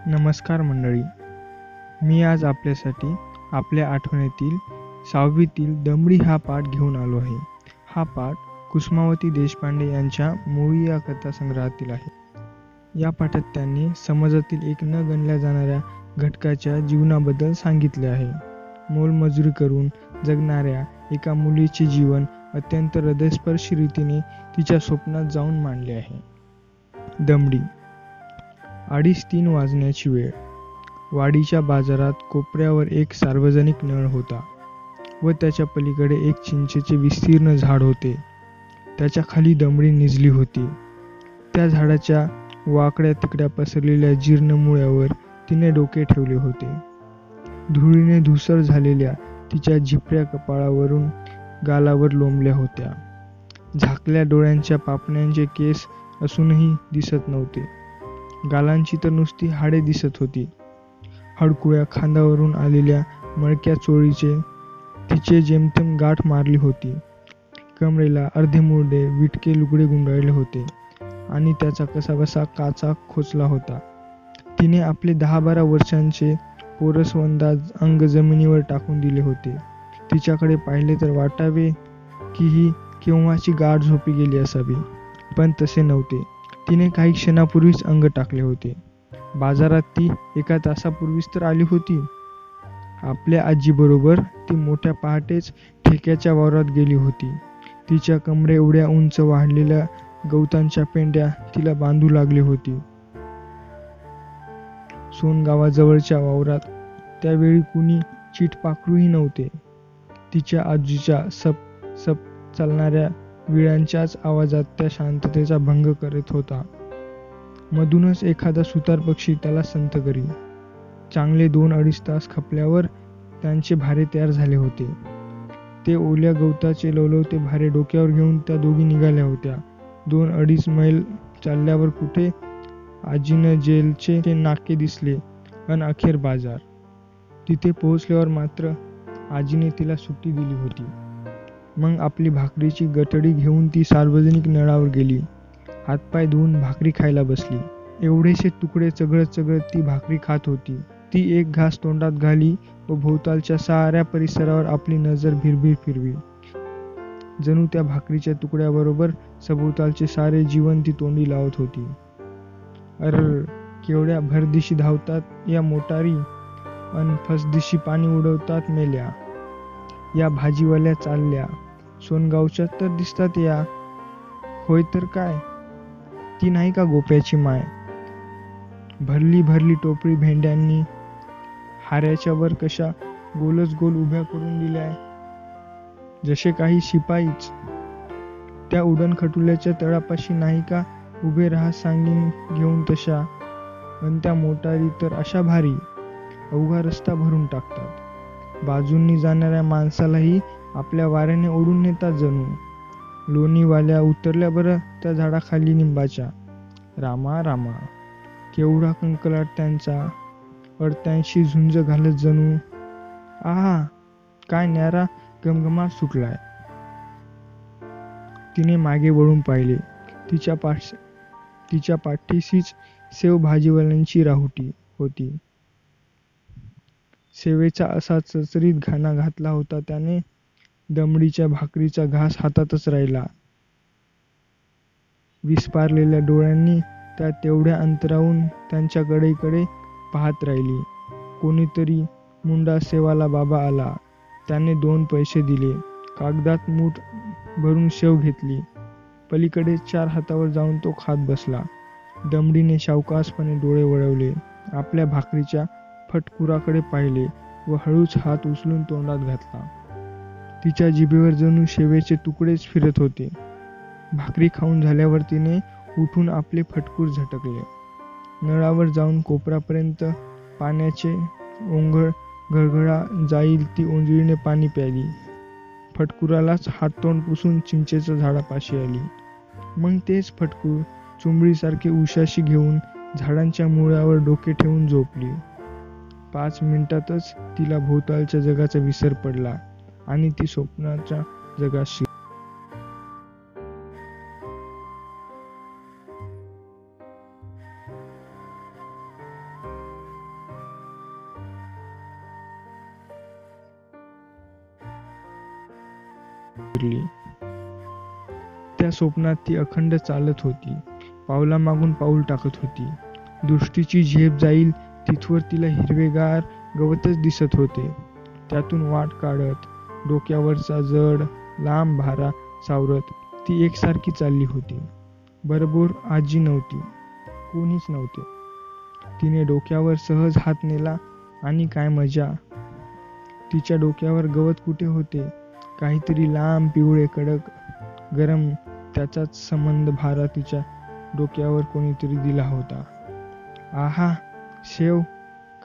नमस्कार मंडळी. मी आज आपल्यासाठी आपल्या आठवणीतील 6वीतील दमडी हा पाठ घेऊन आलो आहे. हा पाठ कुसुमावती देशपांडे यांच्या मुळी या कथासंग्रहातील आहे. या पाठात त्यांनी समाजातील एक न गणल्या जाणाऱ्या घटकाच्या जीवनाबद्दल सांगितले आहे. मोलमजुरी करून जगणाऱ्या एका मुलीचे जीवन अत्यंत हृदयस्पर्शी रीतीने तिच्या स्वप्नात जाऊन मांडले आहे. दमडी. 2:30-3 वाजण्याची वेळ. वाडीच्या बाजारात कोपऱ्यावर एक सार्वजनिक नळ होता व त्याच्या पलीकडे एक चिंचेचे विस्तीर्ण झाड होते. त्याच्या खाली दमडी निजली होती. त्या झाडाच्या वाकड्या तिकड्या पसरलेल्या जीर्ण मुळ्यावर तिने डोके ठेवले होते. धुळीने धुसर झालेल्या तिच्या झिपऱ्या कपाळावरून गालावर लोंबल्या होत्या. झाकल्या डोळ्यांच्या पापण्यांचे केस असूनही दिसत नव्हते. गालांची तर नुसती हाडे दिसत होती. हडकुळ्या खांद्यावरून आलेल्या मळक्या चोळीचे तिचे जेमतेम गाठ मारली होती. कमरेला अर्धेमुरडे विटके लुगडे गुंडाळले होते आणि त्याचा कसाबसा काचा खोचला होता. तिने आपले 10-12 वर्षांचे पोरसवंदाज अंग जमिनीवर टाकून दिले होते. तिच्याकडे पाहिले तर वाटावे की ही केव्हाची गाढ झोपी गेली असावी, पण तसे नव्हते. तिने काही क्षणापूर्वीच अंग टाकले होते. बाजारात ती एका तासापूर्वीच तर आली होती. आपल्या आजीबरोबर ती मोठ्या पहाटेच ठेक्याच्या वावरात गेली होती. तिच्या कमरेएवढ्या उंच वाढलेल्या गवतांच्या पेंड्या तिला बांधू लागली होती. सोनगावाजवळच्या वावरात त्यावेळी कुणी चीटपाखरूही नव्हते. तिच्या आजीच्या सप सप चालणाऱ्या विळ्यांच्याच आवाजात त्या शांततेचा भंग करीत होता. मधूनच एखादा सुतार पक्षी त्याला संत करी. चांगले 2-2.5 तास खपल्यावर त्यांचे भारे तयार झाले होते. ते ओल्या गवताचे लवलवते भारे डोक्यावर घेऊन त्या दोघी निघाल्या होत्या. 2-2.5 मैल चालल्यावर कुठे आजीनं जेलचे नाके दिसले अन अखेर बाजार. तिथे पोहोचल्यावर मात्र आजीने तिला सुट्टी दिली होती. मग आपली भाकरीची गठडी घेऊन ती सार्वजनिक नळावर गेली. हातपाय धुवून भाकरी खायला बसली. एवढेसे तुकडे चघळत चघळत ती भाकरी खात होती. ती एक घास तोंडात घाली व भोवतालच्या साऱ्या परिसरावर आपली नजर भिरभिर फिरवी. जणू त्या भाकरीच्या तुकड्याबरोबर सभोवतालचे सारे जीवन ती तोंडी लावत होती. अर्र, केवढ्या भरदिशी धावतात या मोटारी अन फसदिशी पाणी उडवतात मेल्या. या भाजीवाल्या चालल्या सोनगावच्या तर दिसतात या. होय तर काय, ती नाही का गोप्याची माय. भरली भरली टोपली भेंड्यांनी हाऱ्याच्या वर कशा गोलच गोल उभ्या करून दिल्याय, जसे काही शिपाईच. त्या उडण खटुल्याच्या तळापाशी नाही का उभे राहा सांगीन घेऊन तशा. अन त्या मोटारी तर अशा भारी, अवघा रस्ता भरून टाकतात. बाजूंनी जाणाऱ्या माणसालाही आपल्या वाऱ्याने ओढून नेतात जणू. लोणीवाल्या उतरल्या बरं त्या झाडाखाली निंबाच्या. रामा रामा, केवढा कंकलाट त्यांचा, अडत्यांशी झुंज घालत जणू. आहा, काय न्यारा घमघमाट सुटलाय. तिने मागे वळून पाहिले. तिच्या पाठीशीच सेव भाजीवाल्यांची राहुटी होती. सेवेचा असा चरचरीत घाणा घातला होता त्याने. दमडीच्या भाकरीचा घास हातातच राहिला. विस्पारलेल्या डोळ्यांनी त्या तेवढ्या अंतरावून त्यांच्या कडेकडे पाहत राहिली. कोणीतरी मुंडा सेवाला बाबा आला. त्याने 2 पैसे दिले. कागदात मूठ भरून शेव घेतली. पलीकडे 4 हातावर जाऊन तो खात बसला. दमडीने सावकाशपणे डोळे वळवले. आपल्या भाकरीच्या फटकुराकडे पाहिले व हळूच हात उचलून तोंडात घातला. तिच्या जिभेवर जणू शेवेचे तुकडेच फिरत होते. भाकरी खाऊन झाल्यावर तिने उठून आपले फटकूर झटकले. नळावर जाऊन कोपरापर्यंत पाण्याचे ओंघळ घळघळा जाईल ती ओंजळीने पाणी प्यायली. फटकुरालाच हाततोंड पुसून चिंचेच्या झाडापाशी आली. मग तेच फटकूर चुंबडीसारखे उशाशी घेऊन झाडांच्या मुळावर डोके ठेवून झोपली. 5 मिनिटातच तिला भोवतालच्या जगाचा विसर पडला आणि ती स्वप्नाच्या जगात शिरली. फिरली. त्या स्वप्नात ती अखंड चालत होती, पावलामागून पाऊल टाकत होती. दृष्टीची झेप जाईल तिथवर तिला हिरवेगार गवतच दिसत होते. त्यातून वाट काढत डोक्यावरचा जड लांब भारा सावरत ती एकसारखी चालली होती. बरोबर आजी नव्हती, कोणीच नव्हते. तिने डोक्यावर सहज हात नेला आणि काय मजा. तिच्या डोक्यावर गवत कुठे होते, काहीतरी लांब पिवळे कडक गरम त्याचाच संबंध भारा तिच्या डोक्यावर कोणीतरी दिला होता. आहा, शेव,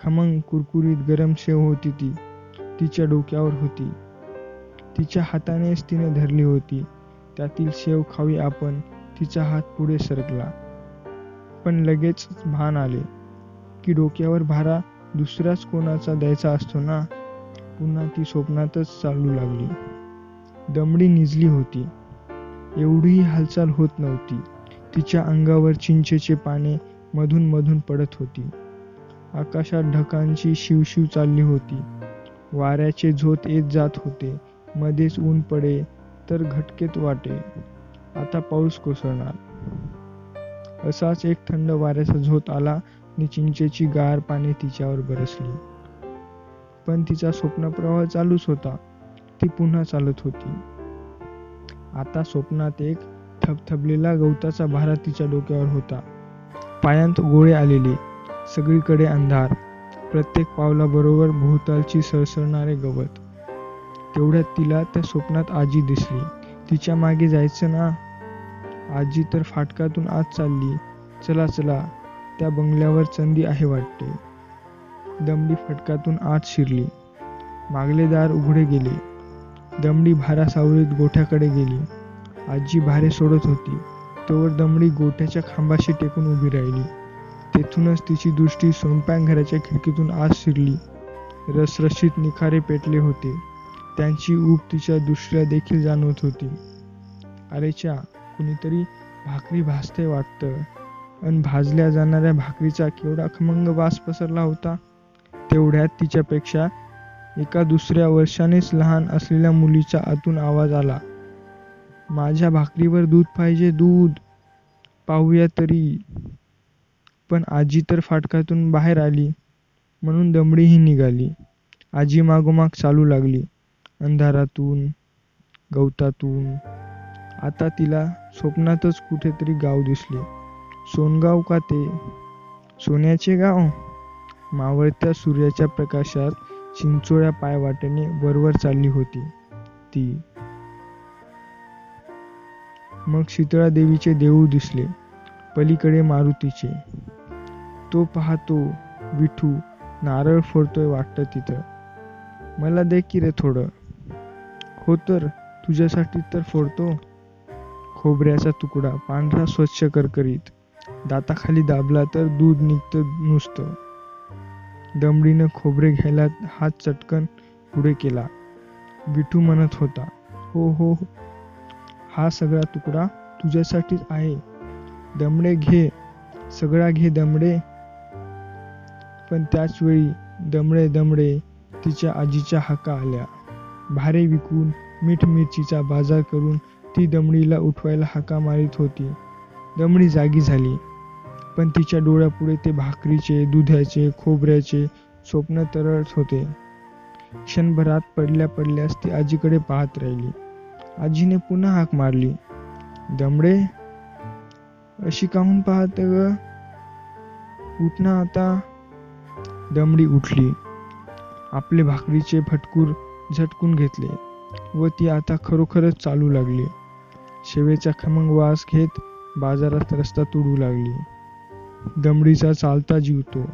खमंग कुरकुरीत गरम शेव होती ती. तिच्या डोक्यावर होती. तिच्या हातानेच तिने धरली होती. त्यातील शेव खावी आपण. तिचा हात पुढे सरकला, पण लगेच भान आले की डोक्यावर भारा दुसऱ्याच कोणाचा द्यायचा असतो ना. पुन्हा ती स्वप्नातच चालू लागली. दमडी निजली होती. एवढीही हालचाल होत नव्हती. तिच्या अंगावर चिंचेचे पाने मधून मधून पडत होती. आकाशात ढगांची शिवशिव चालली होती. वाऱ्याचे झोत येत जात होते. मध्येच ऊन पडे तर घटकेत वाटे आता पाऊस कोसळणार. असाच एक थंड वाऱ्याचा झोत आला आणि चिंचेची गार पाने तिच्यावर बरसली. पण तिचा स्वप्नप्रवाह चालूच होता. ती पुन्हा चालत होती. आता स्वप्नात एक थबथबलेला गवताचा भारा तिच्या डोक्यावर होता. पायांत गोळे आलेले, सगळीकडे अंधार, प्रत्येक पावलाबरोबर भोवतालची सळसळणारे गवत. तेवढ्यात तिला त्या स्वप्नात आजी दिसली. तिच्या मागे जायचं ना. आजी तर फाटकातून आत चालली. चला चला, त्या बंगल्यावर चंदी आहे वाटते. दमडी फाटकातून आत शिरली. मागले दार उघडे गेले. दमडी भारा सावरीत गोठ्याकडे गेली. आजी भारे सोडत होती. तोवर दमडी गोठ्याच्या खांबाशी टेकून उभी राहिली. तेथूनच तिची दृष्टी स्वयंपाकघराच्या खिडकीतून आत शिरली. रसरशीत निखारे पेटले होते. त्यांची ऊब तिच्या दृष्टीला देखील जाणवत होती. अरेच्या, कुणीतरी भाकरी भाजते वाटतं. अन भाजल्या जाणाऱ्या भाकरीचा केवढा खमंग वास पसरला होता. तेवढ्यात तिच्यापेक्षा एका दुसऱ्या वर्षानेच लहान असलेल्या मुलीचा आतून आवाज आला. माझ्या भाकरीवर दूध पाहिजे, दूध. पाहूया तरी. पण आजी तर फाटकातून बाहेर आली, म्हणून दमडीही निघाली. आजी मागोमाग चालू लागली. अंधारातून, गवतातून. आता तिला स्वप्नातच कुठेतरी गाव दिसले. सोनगाव का ते? सोन्याचे गाव? मावळत्या सूर्याच्या प्रकाशात चिंचोळ्या पायवाटेने वरवर चालली होती ती. मग शीतळा देवीचे देऊळ दिसले. पलीकडे मारुतीचे. तो पाहतो विठू नारळ फोडतोय वाटतं तिथं. मला दे की रे थोडं. हो तर, तुझ्यासाठी तर फोडतो. खोबऱ्याचा तुकडा, पांढरा स्वच्छ करकरीत. दाताखाली दाबला तर दूध निघतं नुसतं. दमडीनं खोबरे घ्यायला हात चटकन पुढे केला. विठू म्हणत होता, हो हो, हा सगळा तुकडा तुझ्यासाठीच आहे. दमडे घे, सगळा घे दमडे. पण त्याच वेळी दमडे दमडे तिच्या आजीच्या हाका आल्या. भारे विकून मीठ मिरचीचा बाजार करून ती दमडीला उठवायला हाका मारित होती. दमडी जागी झाली. पण तिच्या डोळ्यापुढे ते भाकरीचे, दुधाचे, खोबऱ्याचे स्वप्न तरळत होते. क्षणभरात पडल्या पडल्यास ती आजीकडे पाहत राहिली. आजीने पुन्हा हाक मारली, दमडे, अशी काहून पाहते ग? उठ ना आता. दमडी उठली. आपले भाकरीचे फटकूर झटकून घेतले व ती आता खरोखरच चालू लागली. शेवेचा खमंग वास घेत बाजारात रस्ता तोडू लागली. दमडीचा चालता जीव तो.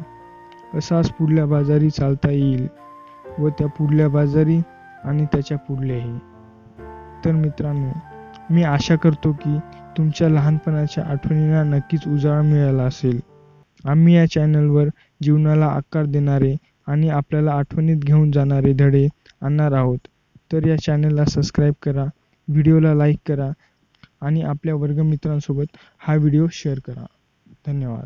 असाच पुढल्या बाजारी चालता येईल व त्या पुढल्या बाजारी आणि त्याच्या पुढल्याही. तर मित्रांनो, मी आशा करतो की तुमच्या लहानपणाच्या आठवणींना नक्कीच उजाळा मिळाला असेल. आम्ही या चॅनलवर जीवनाला आकार देणारे आणि आपल्याला आठवणीत घेऊन जाणारे धडे आणणार आहोत. तर या चॅनलला सबस्क्राईब करा, व्हिडिओला लाईक करा आणि आपल्या वर्गमित्रांसोबत हा व्हिडिओ शेअर करा. धन्यवाद.